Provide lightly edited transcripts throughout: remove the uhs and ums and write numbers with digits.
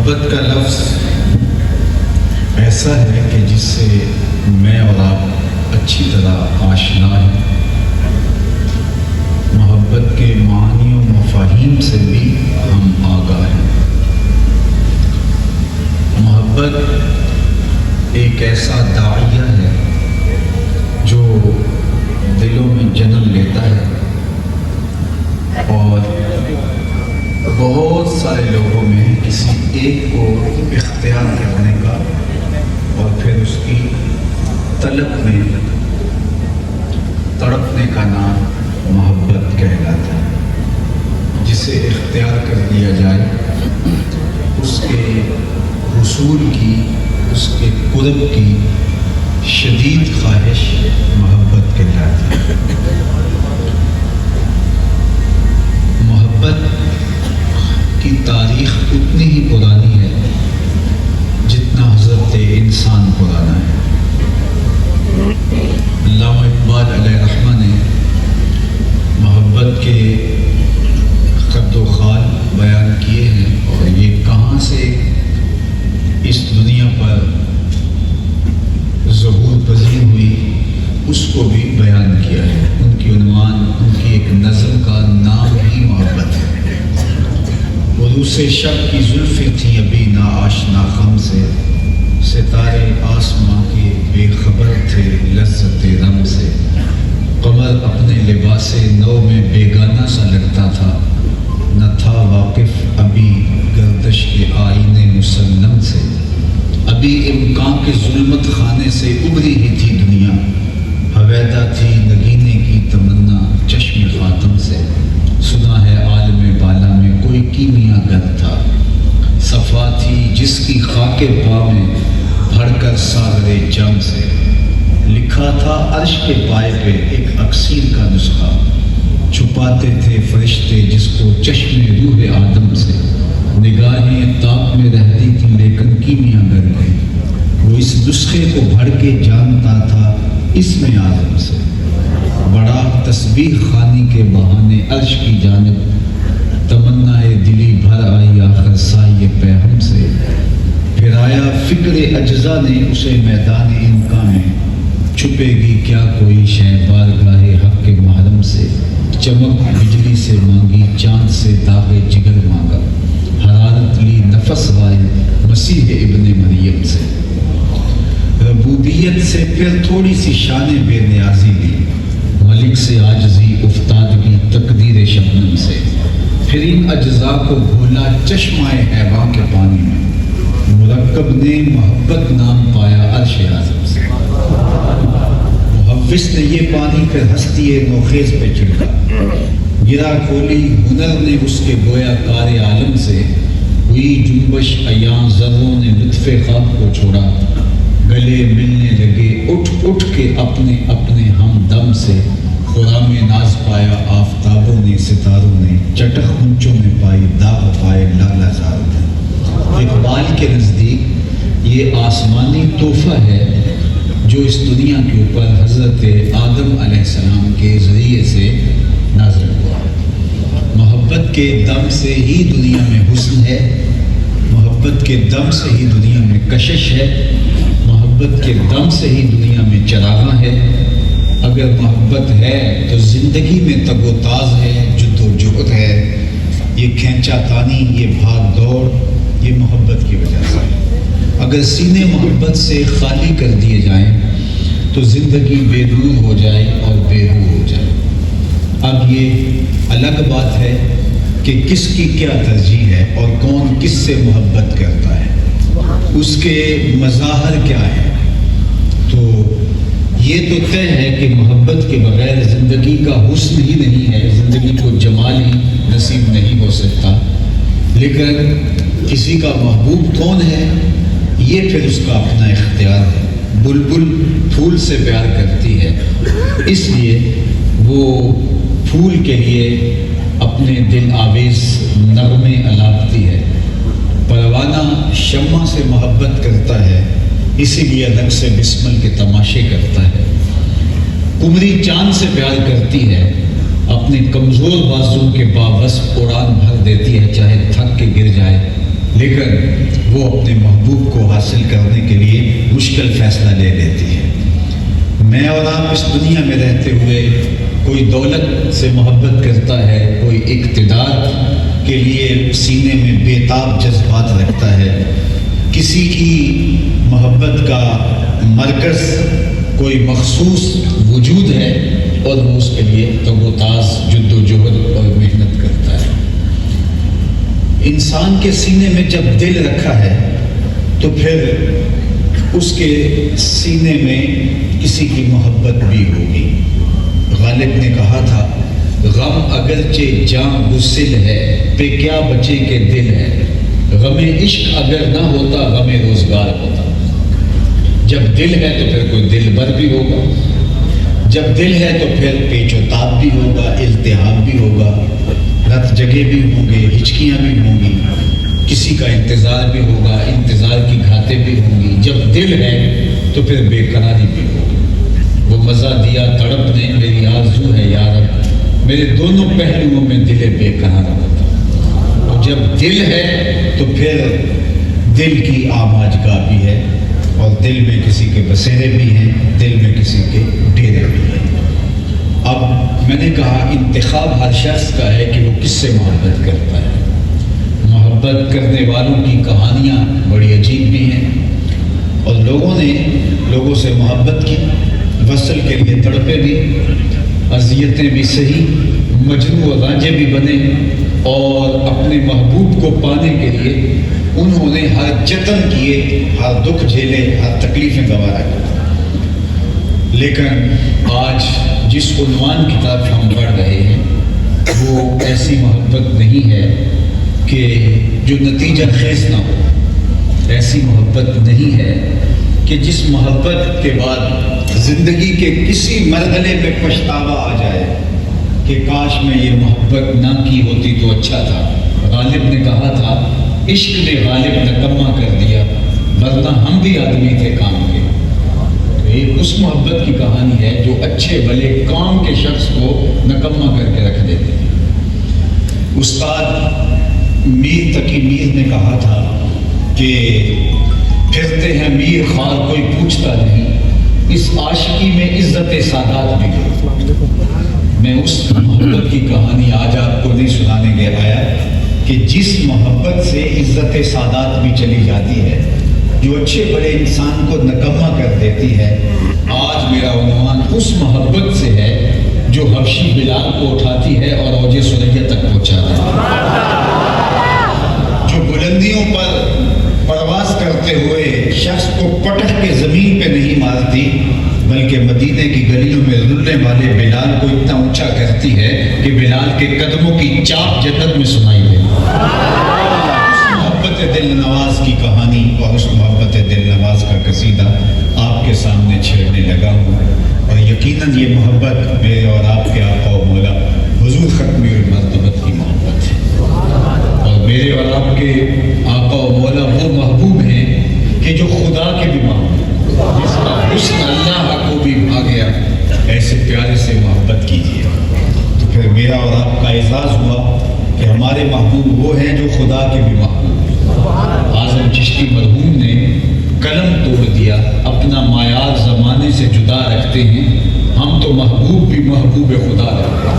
محبت کا لفظ ایسا ہے کہ جس سے میں اور آپ اچھی طرح آشنا ہیں. محبت کے معانی و مفاہیم سے بھی ہم آگاہ ہیں. محبت ایک ایسا داعیہ ہے جو دلوں میں جنم لیتا ہے اور بہت سارے لوگوں میں کسی ایک کو اختیار کرنے کا اور پھر اس کی طلب میں تڑپنے کا نام محبت کہلاتا ہے. جسے اختیار کر لیا جائے اس کے حصول کی، اس کے قرب کی شدید خواہش محبت کہلاتی ہے. محبت کی تاریخ اتنی ہی پرانی ہے جتنا حضرت انسان پرانا ہے. علامہ اقبال علیہ رحمہ نے محبت کے خد و خال بیان کیے ہیں اور یہ کہاں سے اس دنیا پر ظہور پذیر ہوئی اس کو بھی بیان کیا ہے. ان کی عنوان، ان کی ایک نظم کا نام ہی محبت ہے. عروس شب کی زلفیں تھیں ابھی نا آشنا خم سے، ستارے آسماں کے بے خبر تھے لذت رم سے. قمر اپنے لباس نو میں بیگانہ سا لگتا تھا، نہ تھا واقف ابھی گردش کے آئینے مسلم سے. ابھی امکان کے ظلمت خانے سے ابری ہی تھی دنیا، حویدہ تھی نگینے کی تمنا چشم خاتم سے. سنا ہے عالم بالا میں کوئی کیمیا گر تھا، صفا تھی جس کی خاک پا میں بھر کر ساغر جم سے. لکھا تھا عرش کے پائے پہ ایک اکسیر کا نسخہ، چھپاتے تھے فرشتے جس کو چشم روح آدم سے. نگاہیں تاب میں رہتی تھی لیکن کیمیا گر گئی، وہ اس نسخے کو بھر کے جانتا تھا اسم اعظم سے. بڑا تسبیح خوانی کے بہانے عرش کی جانب، تمنائے دلی بھر آئی آخر سائے پیہم سے. پھر آیا فکر اجزا نے اسے میدان امکان میں، چھپے گی کیا کوئی شے بارگاہ حق کے محرم سے. چمک بجلی سے مانگی، چاند سے داغ جگر مانگا، حرارت لی نفس وائے مسیح ابن مریم سے. ربوبیت سے پھر تھوڑی سی شان بے نیازی لی، ملک سے عاجزی افتادگی تقدیر شبنم سے. پھر ان اجزاء کو گھولا چشمہ حیوان کے پانی میں، مرکب نے محبت نام پایا عرش اعظم سے. محوث نے یہ پانی پھر ہستی نوخیز پہ چھڑکا، گرا کھولی ہنر نے اس کے گویا کار عالم سے. ہوئی جنبش ایام ذروں نے لطف خواب کو چھوڑا، گلے ملنے لگے اٹھ اٹھ کے اپنے اپنے ہمدم سے. خرام ناز پایا آفتابوں نے ستاروں نے، چٹخ ہنچوں میں پائی داغ پائے لالا زاروں نے. اقبال کے نزدیک یہ آسمانی تحفہ ہے جو اس دنیا کے اوپر حضرت آدم علیہ السلام کے ذریعے سے نازل ہوا. محبت کے دم سے ہی دنیا میں حسن ہے، محبت کے دم سے ہی دنیا میں کشش ہے، محبت کے دم سے ہی دنیا میں چراغاں ہے. اگر محبت ہے تو زندگی میں تگ و تاز ہے، جد و جہد ہے. یہ کھینچا تانی، یہ بھاگ دوڑ، یہ محبت کی وجہ سے. اگر سینے محبت سے خالی کر دیے جائیں تو زندگی بے نور ہو جائے اور بے روح ہو جائے. اب یہ الگ بات ہے کہ کس کی کیا ترجیح ہے اور کون کس سے محبت کرتا ہے، اس کے مظاہر کیا ہے. تو یہ تو طے ہے کہ محبت کے بغیر زندگی کا حسن ہی نہیں ہے، زندگی کو جمال ہی نصیب نہیں ہو سکتا. لیکن کسی کا محبوب کون ہے یہ پھر اس کا اپنا اختیار ہے. بلبل پھول سے پیار کرتی ہے، اس لیے وہ پھول کے لیے اپنے دل آویز نغمے الاپتی ہے. پروانہ شمع سے محبت کرتا ہے، اسی لیے رقص بسمل کے تماشے کرتا ہے. قمری چاند سے پیار کرتی ہے، اپنے کمزور بازو کے باوصف اڑان بھر دیتی ہے چاہے تھک کے گر جائے. لیکن وہ اپنے محبوب کو حاصل کرنے کے لیے مشکل فیصلہ لے لیتی ہے۔ میں اور آپ اس دنیا میں رہتے ہوئے کوئی دولت سے محبت کرتا ہے، کوئی اقتدار کے لیے سینے میں بے تاب جذبات رکھتا ہے، کسی کی محبت کا مرکز کوئی مخصوص وجود ہے اور وہ اس کے لیے تگ و تاز جد و جہد اور محنت کرتا ہے۔ انسان کے سینے میں جب دل رکھا ہے تو پھر اس کے سینے میں کسی کی محبت بھی ہوگی۔ غالب نے کہا تھا، غم اگرچہ جاں گسل ہے پہ کیا بچے کے دل ہے، غم عشق اگر نہ ہوتا غم روزگار ہوتا۔ جب دل ہے تو پھر کوئی دل بر بھی ہوگا، جب دل ہے تو پھر پیچ و تاب بھی ہوگا، التہاب بھی ہوگا، رت جگہ بھی ہوں گے، ہچکیاں بھی ہوں گی، کسی کا انتظار بھی ہوگا، انتظار کی گھاتیں بھی ہوں گی۔ جب دل ہے تو پھر بے قراری بھی ہوگی۔ وہ مزہ دیا تڑپ نے میری آرزو ہے یا رب، میرے دونوں پہلوؤں میں دل بے قرار ہوتا۔ تو جب دل ہے تو پھر دل کی آماج گاہ بھی ہے، اور دل میں کسی کے بسیرے بھی ہیں، دل میں کسی کے ڈیرے بھی ہیں۔ اب میں نے کہا انتخاب ہر شخص کا ہے کہ وہ کس سے محبت کرتا ہے۔ محبت کرنے والوں کی کہانیاں بڑی عجیب بھی ہیں، اور لوگوں سے محبت کی، وصل کے لیے تڑپے بھی، اذیتیں بھی سہی، مجنون و رانجھے بھی بنے، اور اپنے محبوب کو پانے کے لیے انہوں نے ہر جتن کیے، ہر دکھ جھیلے، ہر تکلیفیں گوارا کی۔ لیکن آج جس عنوان کی طرف ہم بڑھ رہے ہیں وہ ایسی محبت نہیں ہے کہ جو نتیجہ خیز نہ ہو، ایسی محبت نہیں ہے کہ جس محبت کے بعد زندگی کے کسی مرحلے میں پچھتاوا آ جائے کہ کاش میں یہ محبت نہ کی ہوتی تو اچھا تھا۔ غالب نے کہا تھا، عشق نے غالب نکما کر دیا، ورنہ ہم بھی آدمی تھے کام کے۔ تو یہ اس محبت کی کہانی ہے جو اچھے بھلے کام کے شخص کو نکما کر کے رکھ دیتے ہیں۔ استاد میر تقی میر نے کہا تھا کہ پھرتے ہیں میر خوار کوئی پوچھتا نہیں، اس عاشقی میں عزت سادات بھی گئی۔ میں اس محبت کی کہانی آج آپ کو نہیں سنانے گیا آیا کہ جس محبت سے عزت سادات بھی چلی جاتی ہے، جو اچھے بڑے انسان کو نکما کر دیتی ہے۔ آج میرا عنوان اس محبت سے ہے جو حبشی بلال کو اٹھاتی ہے اور اوج سریا تک پہنچاتی ہے، جو بلندیوں پر پرواز کرتے ہوئے شخص کو پٹک کے زمین پہ نہیں مارتی، بلکہ مدینے کی گلیوں میں رلنے والے بلال کو اتنا اونچا کرتی ہے کہ بلال کے قدموں کی چاپ جنت میں سنائی دے۔ اس محبت دل نواز کی کہانی اور اس محبت دل نواز کا قصیدہ آپ کے سامنے چھیڑنے لگا ہوں، اور یقیناً یہ محبت میرے اور آپ کے آقا و مولا حضور ختم المرتبت کی محبت ہے، اور میرے اور آپ کے آقا و مولا وہ محبوب ہیں کہ جو خدا کے بھی محبوب، جس کا حسن اللہ کو بھی بھا گیا، ایسے پیارے سے محبت کیجیے۔ تو پھر میرا اور آپ کا اعزاز ہوا کہ ہمارے محبوب وہ ہیں جو خدا کے بھی محبوب ہیں۔ اعظم چشتی مرحوم نے قلم توڑ دیا، اپنا معیار زمانے سے جدا رکھتے ہیں، ہم تو محبوب بھی محبوب خدا رکھتے ہیں۔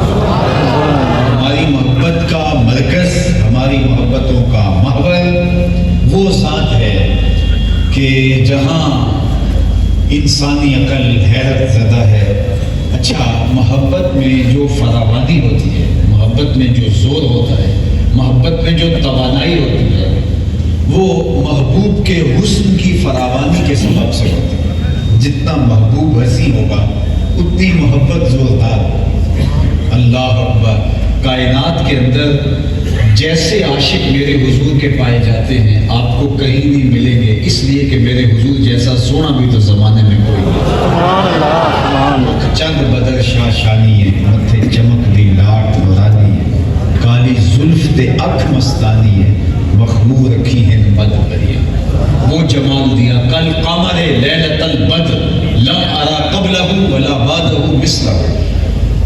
ہماری محبت کا مرکز، ہماری محبتوں کا محور وہ ذات ہے کہ جہاں انسانی عقل حیرت زدہ ہے۔ اچھا، محبت میں جو فراوانی ہوتی ہے، محبت میں جو زور ہوتا ہے، محبت میں جو توانائی ہوتی ہے، وہ محبوب کے حسن کی فراوانی کے سبب سے ہوتی ہے۔ جتنا محبوب ہنسی ہوگا اتنی محبت زوردار ہوگی۔ اللہ اکبر! کائنات کے اندر جیسے عاشق میرے حضور کے پائے جاتے ہیں آپ کو کہیں نہیں ملیں گے، اس لیے کہ میرے حضور جیسا سونا بھی تو زمانے میں کوئی نہیں۔ چند بدر شاہ شانی ہے، متھے چمک دی لاٹ نورانی ہے، کالی زلف دے اکھ مستانی ہے، مخمور رکھی ہے بد بریا۔ وہ جمال دیا کل قمر لیلۃ البدر، لم ارا قبلہ ولا بعدہ مثلہ۔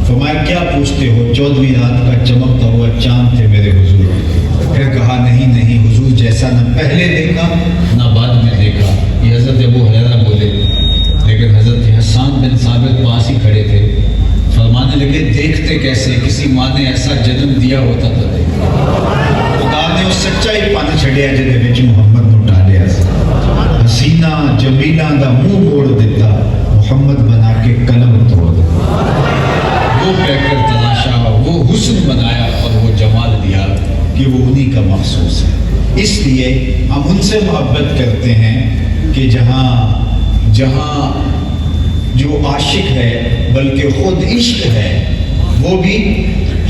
فرمایا کیا پوچھتے ہو، 14ویں رات کا چمکتا ہوا چاند تھے میرے حضور، پھر کہا نہیں نہیں حضور جیسا نہ پہلے دیکھا نہ بعد میں دیکھا. یہ حضرت ابو ہریرہ بولے. لیکن حضرت حسان بن ثابت پاس ہی کھڑے تھے. فرمانے لگے دیکھتے کیسے, کسی ماں نے ایسا جنم دیا ہوتا تو دیکھا. خدا نے اس سچائی پانی چھڑیا جنہیں بچ محمد کو ڈالیا. حسینہ جمیلہ دا منہ موڑ دیتا, محمد بنا کے قلم توڑ دیتا. وہ کہہ کر تلاشا, وہ حسن بنایا اور وہ جمال دیا کہ وہ انہی کا مخصوص ہے. اس لیے ہم ان سے محبت کرتے ہیں کہ جہاں جو عاشق ہے بلکہ خود عشق ہے وہ بھی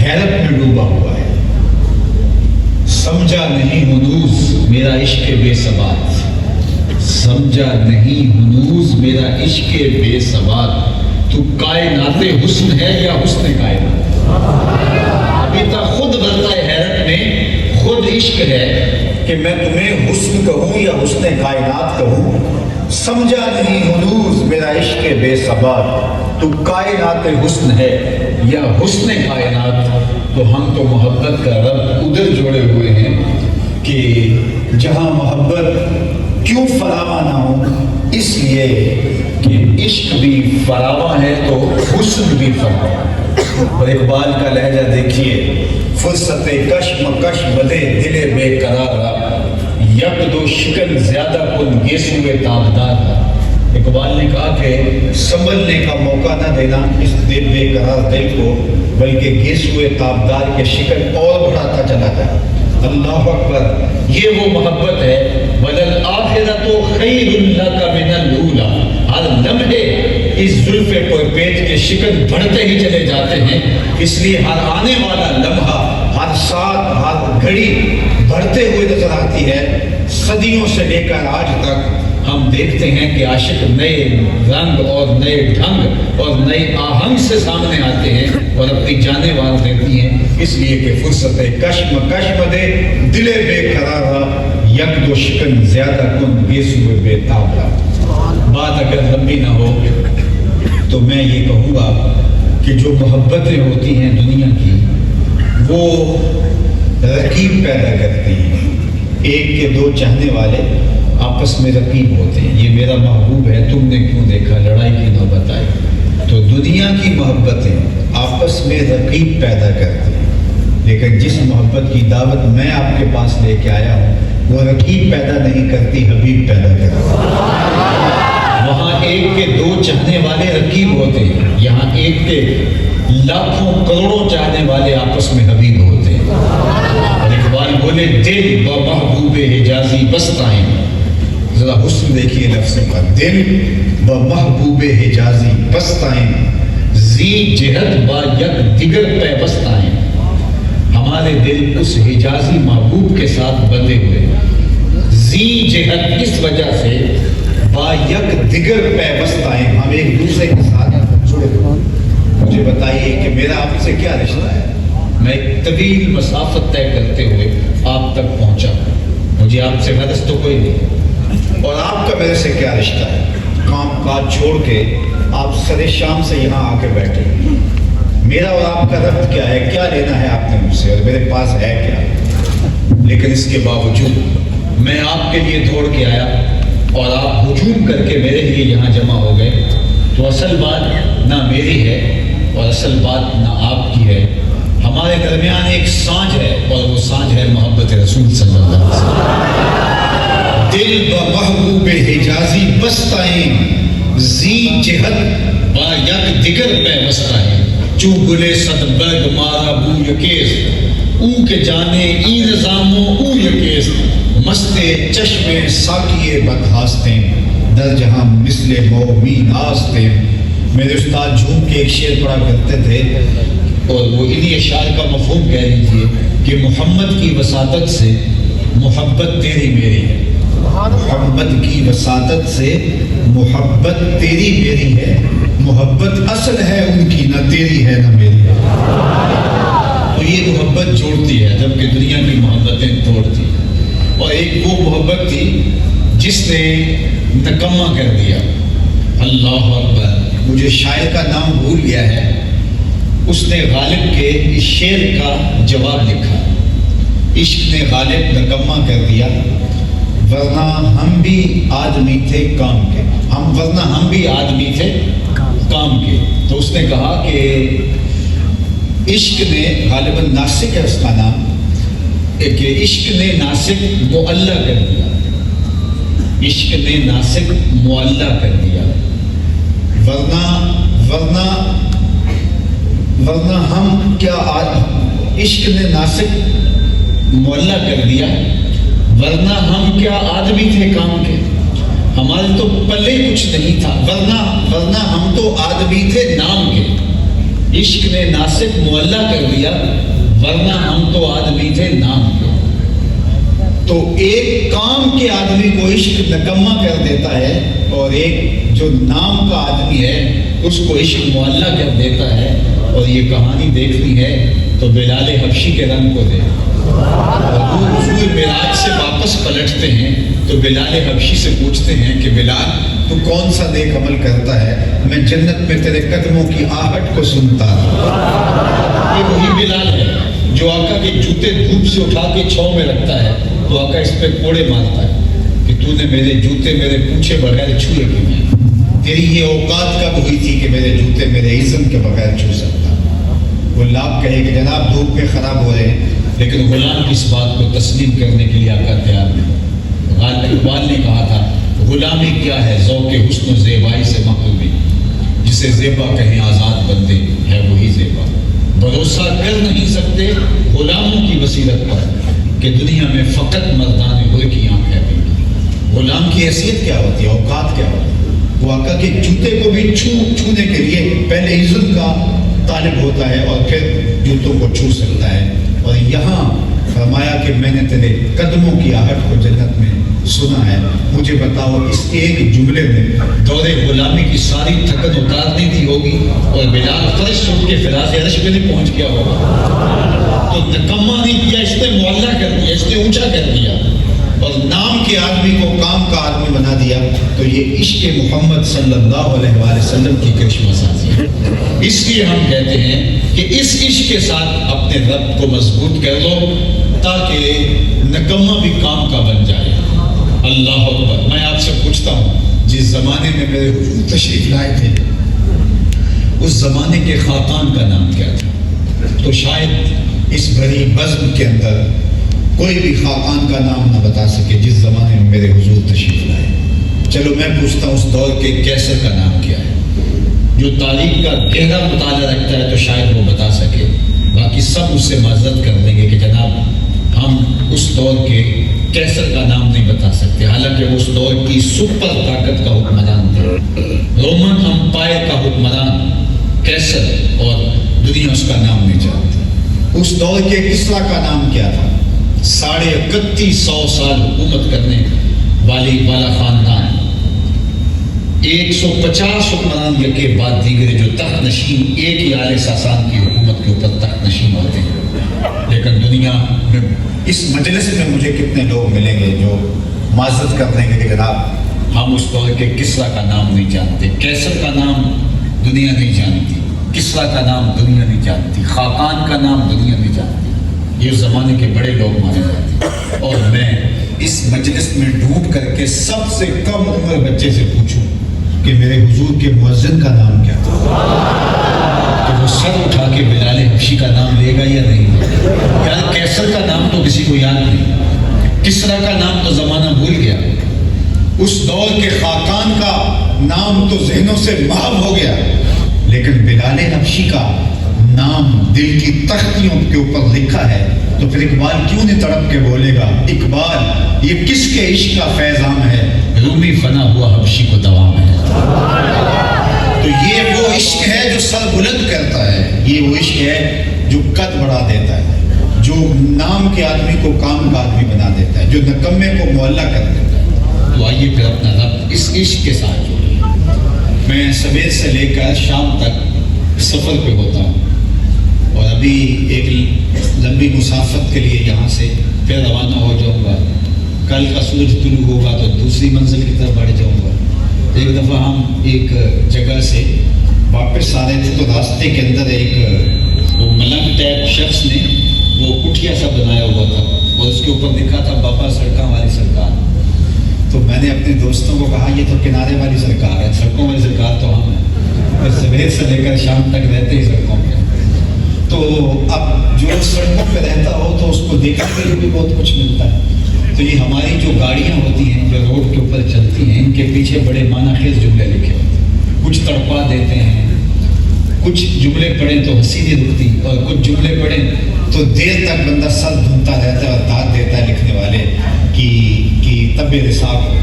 حیرت میں ڈوبا ہوا ہے. سمجھا نہیں ہنوز میرا عشق بے ثبات, سمجھا نہیں ہنوز میرا عشق بے ثبات, تو کائنات حسن ہے یا حسن کائنات. ابھی تک خود غرقہ حیرت میں خود عشق ہے کہ میں تمہیں حسن کہوں یا حسن کائنات کہوں. سمجھا نہیں ہنوز میرا عشق بے ثبات, تو کائنات حسن ہے یا حسن کائنات. تو ہم تو محبت کا رب ادھر جوڑے ہوئے ہیں کہ جہاں محبت کیوں فراواں نہ ہو, اس لیے کہ عشق بھی فراواں ہے تو حسن بھی فراواں. اور اقبال کا لہجہ دیکھیے, فرصت کشمکش بدے دل بے قرار, یک دو شکن زیادہ کن گیسوئے تابدار. اقبال نے کہا کہ سنبھلنے کا موقع نہ دینا اس دل بے قرار دل کو, بلکہ گیسوئے تابدار کے شکن اور بڑھاتا چلا جائے. اللہ اکبر, یہ وہ محبت ہے. وَلَلْآخِرَةُ خَيْرٌ لَكَ مِنَ الْأُولَىٰ. ہر لمحے اس زلف پر پیٹ کے شکن بڑھتے ہی چلے جاتے ہیں. اس لیے ہر آنے والا لمحہ, ہر ساتھ, ہر گھڑی بڑھتے ہوئے نظر آتی ہے. صدیوں سے لے کر آج تک ہم دیکھتے ہیں کہ عاشق نئے رنگ اور نئے ڈھنگ اور نئے آہنگ سے سامنے آتے ہیں اور اپنی جانیں وار دیتی ہیں. اس لیے کہ فرصت کشمکش بدے دل بے قرارا, یک دو شکن زیادہ کن گیسوئے بے تابرا. بات اگر لمبی نہ ہو تو میں یہ کہوں گا کہ جو محبتیں ہوتی ہیں دنیا کی وہ رقیب پیدا کرتی ہیں. ایک کے دو چاہنے والے آپس میں رقیب ہوتے ہیں. یہ میرا محبوب ہے, تم نے کیوں دیکھا, لڑائی کی نوبت آئی. تو دنیا کی محبتیں آپس میں رقیب پیدا کرتی ہیں. لیکن جس محبت کی دعوت میں آپ کے پاس لے کے آیا ہوں وہ رقیب پیدا نہیں کرتی, حبیب پیدا کرتی. وہاں ایک کے دو چاہنے والے رقیب ہوتے ہیں, یہاں ایک کے لاکھوں کروڑوں چاہنے والے آپس میں حبیب ہوتے ہیں. اور اقبال بولے دل و محبوب حجازی بستائیں. ذرا حسن دیکھیے لفظوں کا, دل و محبوب حجازی بستائیں, زی جہت با یک دیگر پیوستائیں. ہمارے دل اس حجازی محبوب کے ساتھ بندھے ہوئے. زی جہت اس وجہ سے, با یک دیگر پیوستائیں, ہم ایک دوسرے کے ساتھ جڑے ہوئے. مجھے بتائیے کہ میرا آپ سے کیا رشتہ ہے. میں ایک طویل مسافت طے کرتے ہوئے آپ تک پہنچا. مجھے آپ سے غرض تو کوئی نہیں, اور آپ کا میرے سے کیا رشتہ ہے. کام کاج چھوڑ کے آپ سر شام سے یہاں آ کے بیٹھے. میرا اور آپ کا ربط کیا ہے, کیا لینا ہے آپ نے مجھ سے, اور میرے پاس ہے کیا. لیکن اس کے باوجود میں آپ کے لیے دوڑ کے آیا اور آپ ہجوم کر کے میرے لیے یہاں جمع ہو گئے. تو اصل بات نہ میری ہے اور اصل بات نہ آپ کی ہے. ہمارے درمیان ایک سانج ہے اور وہ سانج ہے محبت رسول صلی اللہ علیہ وسلم. دل و محبوب حجازی بستائیں, زی جہت با یک دیگر پیوستائیں. چو گلے صد برگ مارا بو یکیز, او کے جانے ای نظاموں او یکیز. مستے چشمے ساکیے بدہاستیں, در جہاں مثل مومی ناستیں. میرے استاد جھوم کے ایک شعر پڑھا کرتے تھے اور وہ انہی اشعار کا مفہوم کہہ رہی تھی کہ محمد کی وساطت سے محبت تیری میری ہے. محمد کی وساطت سے محبت تیری میری ہے. محبت اصل ہے ان کی, نہ تیری ہے نہ میری ہے. تو یہ محبت جوڑتی ہے جبکہ دنیا کی محبتیں توڑتی ہیں. اور ایک وہ محبت تھی جس نے نکمہ کر دیا. اللہ اکبر, مجھے شاعر کا نام بھول گیا ہے, اس نے غالب کے اس شعر کا جواب لکھا. عشق نے غالب نکما کر دیا، ورنہ ہم بھی آدمی تھے کام کے، ورنہ ہم بھی آدمی تھے کام کے۔ تو اس نے کہا کہ عشق نے غالباً ناسک ہے اس کا نام، کہ عشق نے ناسک معلّہ کر دیا، عشق نے ناسک معلّہ کر دیا، ورنہ ہم کیا عشق نے ناسک معلّہ کر دیا، ورنہ ہم کیا آدمی تھے کام کے، ہمارے تو پلے کچھ نہیں تھا، ورنہ ہم تو آدمی تھے نام کے۔ عشق نے ناسک معلّہ کر دیا، ورنہ ہم تو آدمی تھے نام کے۔ تو ایک کام کے آدمی کو عشق نکما کر دیتا ہے، اور ایک جو نام کا آدمی ہے اس کو عشق معلّہ کر دیتا ہے۔ اور یہ کہانی دیکھنی ہے تو بلال حبشی کے رنگ کو دیکھو۔ حضور معراج سے واپس پلٹتے ہیں تو بلال حبشی سے پوچھتے ہیں کہ بلال تو کون سا نیک عمل کرتا ہے، میں جنت میں تیرے قدموں کی آہٹ کو سنتا ہوں۔ یہ وہی بلال ہے جو آقا کے جوتے دھوپ سے اٹھا کے چھاؤں میں رکھتا ہے تو آقا اس پہ کوڑے مارتا ہے کہ تو نے میرے جوتے میرے پوچھے بغیر چھوئے کیوں نہیں؟ تیری یہ اوقات کب ہوئی تھی کہ میرے جوتے میرے اذن کے بغیر چھو سکتا؟ وہ لاپ کہے کہ جناب دھوپ میں خراب ہو رہے ہیں، لیکن غلام کی اس بات کو تسلیم کرنے کے لیے آقا تیار نہیں۔ اقبال نے کہا تھا غلامی کیا ہے ذوق حسن و زیبائی سے محرومی، جسے زیبا کہیں آزاد بندے ہے وہی زیبا۔ بھروسہ کر نہیں سکتے غلاموں کی بصیرت پر کہ دنیا میں فقط مردان حر کی آنکھ ہے۔ غلام کی حیثیت کیا ہوتی ہے، اوقات کیا ہوتی ہے؟ وہ آقا کے جوتے کو بھی چھونے کے لیے پہلے عزت کا طالب ہوتا ہے اور پھر جوتوں کو چھو سکتا ہے۔ اور یہاں فرمایا کہ میں نے تیرے قدموں کی آہٹ کو جنت میں سنا ہے، مجھے بتاؤ اس ایک جملے میں دور غلامی کی ساری تھکن اتار دی تھی ہوگی اور بلال فرش چھوٹ کے فراز عرش پہ نہیں پہنچ گیا ہوگا؟ تو نکما نہیں کیا، اس نے معلّہ کر دیا، اس نے اونچا کر دیا اور نام کے آدمی کو کام کا آدمی بنا دیا۔ تو یہ عشق محمد صلی اللہ علیہ وآلہ وسلم کی کرشمہ سازی ہے۔ اس لیے ہم کہتے ہیں کہ اس عشق کے ساتھ اپنے رب کو مضبوط کر لو تاکہ نکما بھی کام کا بن جائے۔ اللہ اکبر۔ میں آپ سے پوچھتا ہوں جس زمانے میں میرے حضور تشریف لائے تھے اس زمانے کے خاقان کا نام کیا تھا؟ تو شاید اس بڑی بزم کے اندر کوئی بھی خاقان کا نام نہ بتا سکے جس زمانے میں میرے حضور تشریف لائے۔ چلو میں پوچھتا ہوں اس دور کے کیسر کا نام کیا ہے؟ جو تاریخ کا گہرا مطالعہ رکھتا ہے تو شاید وہ بتا سکے، باقی سب اس سے معذرت کر دیں گے کہ جناب ہم اس دور کے کیسر کا نام نہیں بتا سکتے، حالانکہ وہ اس دور کی سپر طاقت کا حکمران تھے، رومن امپائر کا حکمران کیسر، اور دنیا اس کا نام نہیں جانتی۔ اس دور کے کسرا کا نام کیا تھا؟ 3150 سال حکومت کرنے والا خاندان، 150 حکمران یکے بعد دیگرے جو تخت نشین ایک ہی آل ساسان کی حکومت کے اوپر تخت نشین ہوتے ہیں۔ لیکن دنیا میں اس مجلس میں مجھے کتنے لوگ ملیں گے جو معذرت کر دیں گے کہ جناب ہم اس دور کے کسرا کا نام نہیں جانتے، کیسر کا نام دنیا نہیں جانتی، کسرا کا نام دنیا نہیں جانتی، خاقان کا نام دنیا نہیں جانتی۔ یہ زمانے کے بڑے لوگ مانے جاتے ہیں۔ اور میں اس مجلس میں ڈوب کر کے سب سے کم عمر بچے سے پوچھوں کہ میرے حضور کے مؤذن کا نام کیا تھا، تو وہ سر اٹھا کے بلال حبشی کا نام لے گا یا نہیں؟ یار کیسر کا نام تو کسی کو یاد نہیں، کسرا کا نام تو زمانہ بھول گیا، اس دور کے خاقان کا نام تو ذہنوں سے محو ہو گیا، لیکن بلال حبشی کا نام دل کی تختیوں کے اوپر لکھا ہے۔ تو پھر اقبال کیوں نہیں تڑپ کے بولے گا اقبال یہ کس کے عشق کا فیضان ہے، رومی فنا ہوا حبشی کو دوام ہے۔ تو یہ وہ عشق ہے جو سر بلند کرتا ہے، یہ وہ عشق ہے جو قد بڑھا دیتا ہے، جو نام کے آدمی کو کام کا آدمی بنا دیتا ہے، جو نکمے کو معلّہ کر دیتا ہے۔ تو آئیے پھر اپنا رب اس عشق کے ساتھ جوڑیں۔ میں سویر سے لے کر شام تک سفر پہ ہوتا ہوں اور ابھی ایک لمبی مسافت کے لیے یہاں سے پھر روانہ ہو جاؤں گا۔ کل کا سورج طلوع ہوگا تو دوسری منزل کی طرف بڑھ جاؤں گا۔ ایک دفعہ ہم ایک جگہ سے واپس آ رہے تھے تو راستے کے اندر ایک وہ ملنگ ٹائپ شخص نے وہ کٹھیا سا بنایا ہوا تھا اور اس کے اوپر لکھا تھا بابا سڑکاں والی سرکار. تو میں نے اپنے دوستوں کو کہا یہ تو کنارے والی سرکار ہے, سڑکوں والی سرکار تو ہم ہیں, صبح سے لے کر شام تک رہتے ہی سڑکوں پہ. تو اب جو سڑکوں پہ رہتا ہو تو اس کو دیکھنے کے لیے بھی بہت کچھ ملتا ہے. تو یہ ہماری جو گاڑیاں ہوتی ہیں جو روڈ کے اوپر چلتی ہیں, ان کے پیچھے بڑے معنی خیز جملے لکھے ہوتے ہیں. کچھ تڑپا دیتے ہیں, کچھ جملے پڑھیں تو ہنسی نہیں رکتی, اور کچھ جملے پڑھیں تو دیر تک بندہ سر دھنتا رہتا ہے اور داد دیتا ہے لکھنے والے کی طب رساق ہو.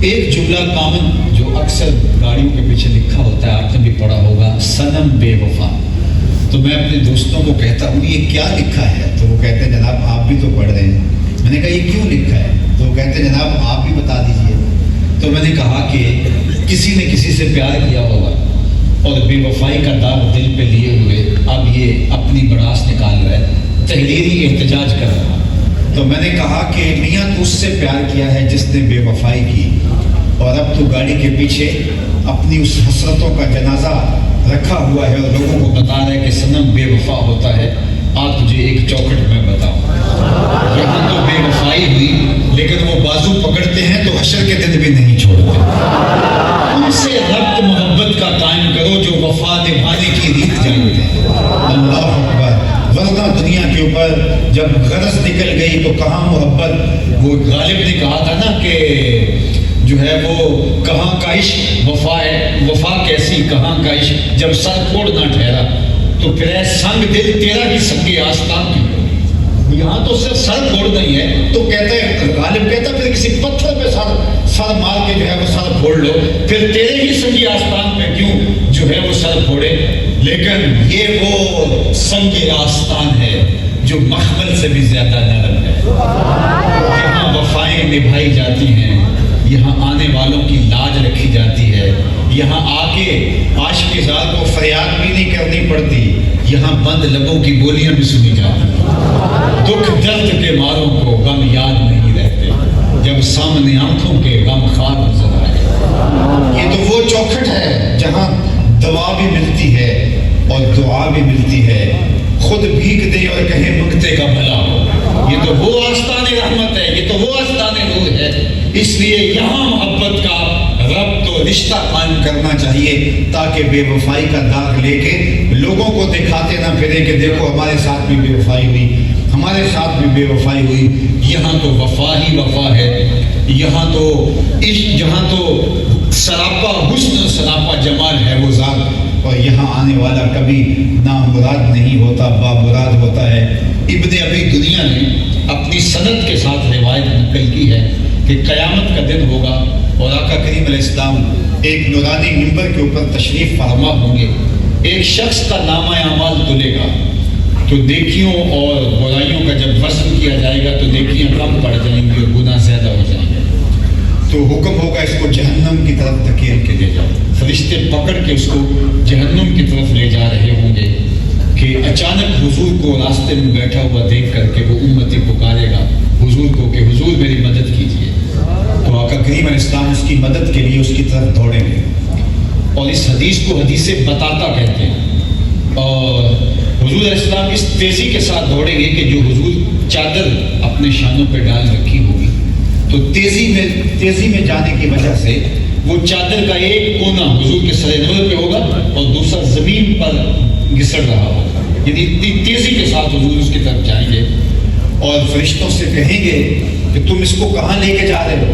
ایک جملہ کامن جو اکثر گاڑیوں کے پیچھے لکھا ہوتا ہے, آپ نے بھی پڑھا ہوگا, صنم بے وفا. تو میں اپنے دوستوں کو کہتا ہوں یہ کیا لکھا ہے؟ تو وہ کہتے ہیں جناب آپ بھی تو پڑھ رہے ہیں. میں نے کہا یہ کیوں لکھا ہے؟ تو وہ کہتے ہیں جناب آپ بھی بتا دیجئے. تو میں نے کہا کہ کسی نے کسی سے پیار کیا ہوگا اور بے وفائی کا داغ دل پہ لیے ہوئے اب یہ اپنی بڑاس نکال رہا ہے, تحریری احتجاج کر رہا ہے. تو میں نے کہا کہ میاں تو اس سے پیار کیا ہے جس نے بے وفائی کی, اور اب تو گاڑی کے پیچھے اپنی اس حسرتوں کا جنازہ رکھا ہوا ہے اور لوگوں کو بتا رہا ہے کہ صنم بے وفا ہوتا ہے. آج تجھے ایک چوکھٹ میں بتاؤں, یہاں تو بے وفائی ہوئی لیکن وہ بازو پکڑتے ہیں تو حشر کے دن بھی نہیں چھوڑتے. ان سے ربط محبت کا قائم کرو جو وفا نبھانے کی ریت جانتے ہیں. اللہ اکبر. ورنہ دنیا کے اوپر جب غرض نکل گئی تو کہاں محبت. وہ غالب نے کہا تھا نا کہ جو ہے وہ کہاں کا عشق وفا ہے, وفا کیسی کہاں کا عشق, جب سر پھوڑ نہ ٹھہرا تو پھر اے سنگ دل تیرا کی سنگے آستان کی. یہاں تو صرف سر پھوڑ نہیں ہے, تو کہتا ہے غالب کہتا ہے پھر کسی پتھر پہ سر مار کے جو ہے وہ سر پھوڑ لو, پھر تیرے ہی سنگی آستان پہ کیوں جو ہے وہ سر پھوڑے. لیکن یہ وہ سنگ آستان ہے جو مخمل سے بھی زیادہ نرم ہے. یہاں وفائیں نبھائی جاتی ہیں, یہاں آنے والوں کی لاج رکھی جاتی ہے, یہاں آ کے عاشق زار کو فریاد بھی نہیں کرنی پڑتی, یہاں بند لبوں کی بولیاں بھی سنی جاتی ہیں. دکھ درد کے ماروں کو غم یاد نہیں رہتے جب سامنے آنکھوں کے غم خوار نظر آئے. یہ تو وہ چوکھٹ ہے جہاں دوا بھی ملتی ہے اور دعا بھی ملتی ہے, خود بھیگ دے اور کہے منگتے کا بھلا ہو. یہ تو وہ آستان رحمت ہے, یہ تو وہ آستان نور ہے. اس لیے یہاں محبت کا ربط و رشتہ قائم کرنا چاہیے تاکہ بے وفائی کا داغ لے کے لوگوں کو دکھاتے نہ پھرے کہ دیکھو ہمارے ساتھ بھی بے وفائی ہوئی, ہمارے ساتھ بھی بے وفائی ہوئی. یہاں تو وفا ہی وفا ہے, یہاں تو عشق, جہاں تو سراپا حسن سراپا جمال ہے وہ ذات, اور یہاں آنے والا کبھی نامراد نہیں ہوتا, بامراد ہوتا ہے. ابن ابی دنیا نے اپنی سند کے ساتھ روایت نقل کی ہے کہ قیامت کا دن ہوگا اور آقا کریم علیہ السلام ایک نورانی منبر کے اوپر تشریف فرما ہوں گے. ایک شخص کا نامہ اعمال تلے گا تو نیکیوں اور برائیوں کا جب وزن کیا جائے گا تو نیکیاں کم پڑ جائیں گی اور گناہ زیادہ ہو جائیں گے. تو حکم ہوگا اس کو جہنم کی طرف دھکیل کے لے جاؤ. فرشتے پکڑ کے اس کو جہنم کی طرف لے جا رہے ہوں گے کہ اچانک حضور کو راستے میں بیٹھا ہوا دیکھ کر کے وہ امتی پکارے گا حضور کو کہ حضور میری مدد کیجیے. تو آقا کریم علیہ السلام اس کی مدد کے لیے اس کی طرف دوڑیں گے, اور اس حدیث کو حدیث بتاتا کہتے ہیں. اور حضور علیہ السلام اس تیزی کے ساتھ دوڑیں گے کہ جو حضور چادر اپنے شانوں پہ ڈال رکھی ہوگی تو تیزی میں جانے کی وجہ سے وہ چادر کا ایک کونا حضور کے سر نور پہ ہوگا اور دوسرا زمین پر گسڑ رہا ہوگا. یعنی اتنی تیزی کے ساتھ حضور اس کی طرف جائیں گے اور فرشتوں سے کہیں گے کہ تم اس کو کہاں لے کے جا رہے ہو.